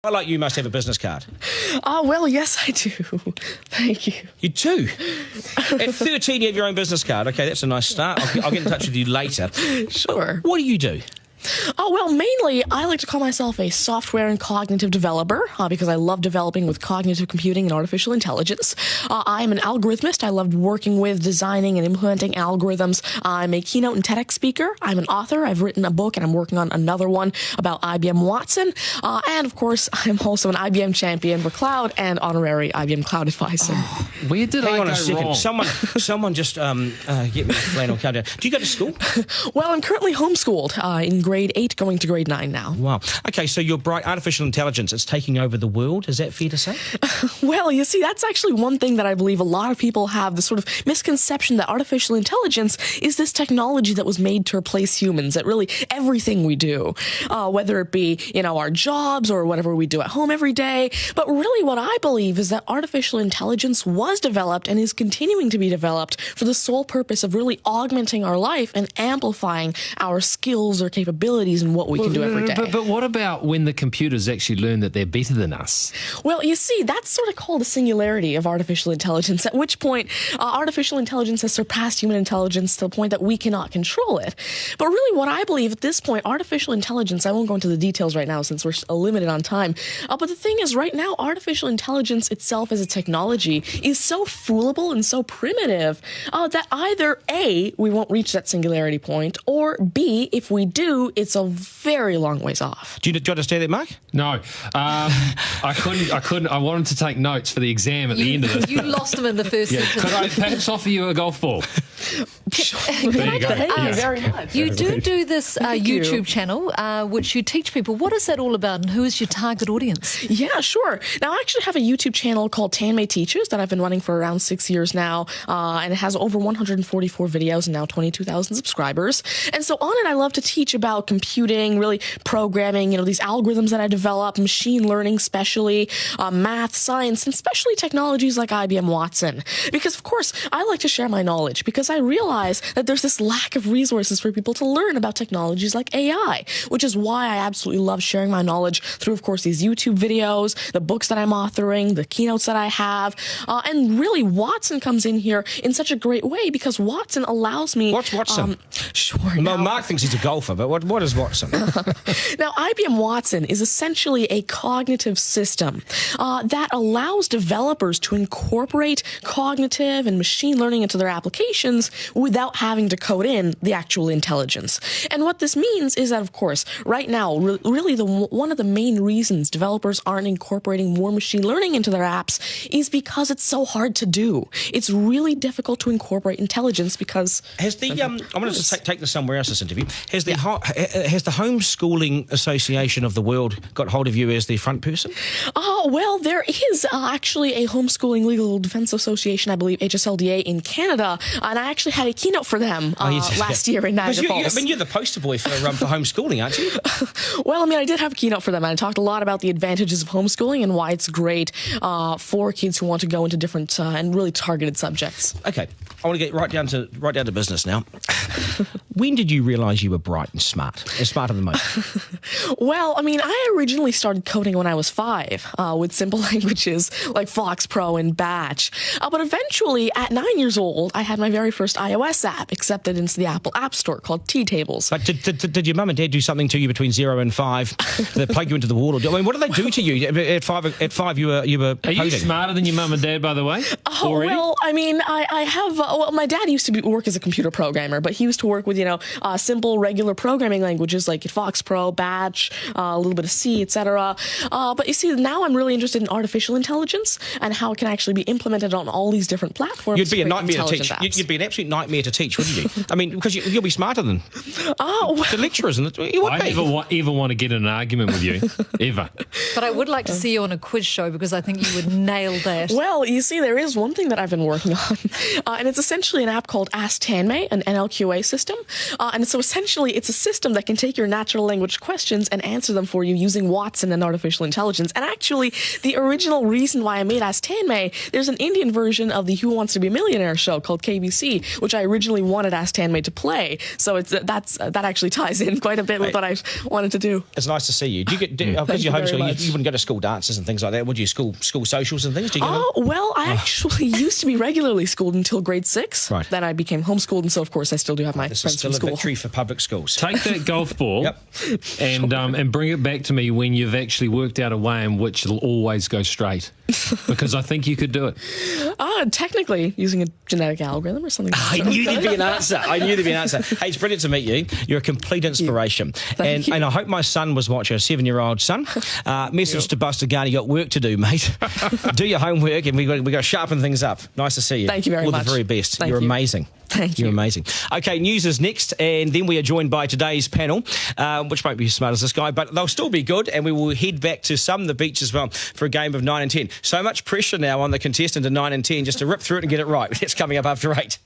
I like you must have a business card. Oh, well, yes, I do. Thank you. You do? At 13, you have your own business card. OK, that's a nice start. I'll get in touch with you later. Sure. What do you do? Oh, well, mainly, I like to call myself a software and cognitive developer because I love developing with cognitive computing and artificial intelligence. I'm an algorithmist. I love working with, designing, and implementing algorithms. I'm a keynote and TEDx speaker. I'm an author. I've written a book, and I'm working on another one about IBM Watson. And, of course, I'm also an IBM champion for cloud and honorary IBM cloud advisor. Oh, where did Hang I on go a second. wrong? Someone just get me a flannel countdown. Do you go to school? Well, I'm currently homeschooled in grade 8, going to grade 9 now. Wow. OK, so you're bright. Artificial intelligence, it's taking over the world. Is that fair to say? Well, you see, that's actually one thing that I believe a lot of people have, the sort of misconception that artificial intelligence is this technology that was made to replace humans at really everything we do, whether it be, our jobs or whatever we do at home every day. But really what I believe is that artificial intelligence was developed and is continuing to be developed for the sole purpose of really augmenting our life and amplifying our skills or capabilities and what we can do every day. But what about when the computers actually learn that they're better than us? Well, you see, that's sort of called a singularity of artificial intelligence, at which point artificial intelligence has surpassed human intelligence to the point that we cannot control it. But really what I believe at this point, artificial intelligence, I won't go into the details right now since we're limited on time, but the thing is right now, artificial intelligence itself as a technology is so foolable and so primitive that either A, we won't reach that singularity point, or B, if we do, it's a very long ways off. Do you understand that, Mark? No. I couldn't. I wanted to take notes for the exam at the end of this. You lost them in the first sentence. Could I perhaps offer you a golf ball? There you go. Thank you very much. You do this YouTube channel, which you teach people. What is that all about, and who is your target audience? Yeah, sure. Now, I actually have a YouTube channel called Tanmay Teaches that I've been running for around 6 years now, and it has over 144 videos and now 22,000 subscribers. And so on it, I love to teach about computing, really programming, these algorithms that I develop, machine learning especially, math, science, and especially technologies like IBM Watson. Because, of course, I like to share my knowledge because I realize that there's this lack of resources for people to learn about technologies like AI, which is why I absolutely love sharing my knowledge through, of course, these YouTube videos, the books that I'm authoring, the keynotes that I have, and really Watson comes in here in such a great way because Watson allows me... What's Watson? Sure. Well, Mark thinks he's a golfer, but what is Watson? Now, IBM Watson is essentially a cognitive system that allows developers to incorporate cognitive and machine learning into their applications without having to code in the actual intelligence. And what this means is that, of course, right now, really one of the main reasons developers aren't incorporating more machine learning into their apps is because it's so hard to do. It's really difficult to incorporate intelligence because... Has the I'm going to take this somewhere else, this interview. Has the Homeschooling Association of the World got hold of you as the front person? Well, there is actually a Homeschooling Legal Defense Association, I believe, HSLDA in Canada, and I actually had a keynote for them last year in Niagara Falls. You're the poster boy for homeschooling, aren't you? Well, I did have a keynote for them, and I talked a lot about the advantages of homeschooling and why it's great for kids who want to go into different and really targeted subjects. Okay, I want to get right down to business now. When did you realise you were bright and smarter than most? Well, I originally started coding when I was 5 with simple languages like FoxPro and Batch. But eventually, at 9 years old, I had my very first iOS app accepted into the Apple App Store called T-Tables. But did your mum and dad do something to you between 0 and 5 that plug you into the wall? What did they do to you? At 5 you were Are you coding? smarter than your mum and dad, by the way? Well, I have... my dad used to work as a computer programmer, but he used to work with, simple, regular programming languages like FoxPro, Batch, a little bit of C, etc. But you see, now I'm really interested in artificial intelligence and how it can actually be implemented on all these different platforms. You'd be a nightmare to teach. You'd be an absolute nightmare to teach, wouldn't you? Because you'll be smarter than the lecturers. And I never ever want to get in an argument with you, ever. But I would like to see you on a quiz show because I think you would nail that. Well, you see, see, there is one thing that I've been working on, and it's essentially an app called Ask Tanmay, an NLQA system. And so essentially, it's a system that can take your natural language questions and answer them for you using Watson and artificial intelligence. And actually, the original reason why I made Ask Tanmay, there's an Indian version of the Who Wants to Be a Millionaire show called KBC, which I originally wanted Ask Tanmay to play. So that actually ties in quite a bit with what I wanted to do. It's nice to see you. Do you get because you're homeschooled? You wouldn't go to school dances and things like that, would you? School socials and things. Do you well, I actually used to be regularly schooled until grade 6. Right. Then I became homeschooled, and so of course I still do have my This friends is still from a school. victory for public schools. Take that golf ball Yep. and bring it back to me when you've actually worked out a way in which it'll always go straight. Because I think you could do it. Technically, using a genetic algorithm or something. I knew there'd be an answer. Hey, it's brilliant to meet you. You're a complete inspiration. Thank you. And I hope my son was watching, a 7-year-old son. Message to Buster Garner, you got work to do, mate. Do your homework, and we got to sharpen things up. Nice to see you. Thank you very much. much. All the very best. Thank You're you. amazing. Thank you. You're amazing. Okay, news is next, and then we are joined by today's panel, which won't be as smart as this guy, but they'll still be good, and we will head back to the beach as well for a game of 9 and 10. So much pressure now on the contestant in 9 and 10 just to rip through it and get it right. It's coming up after 8.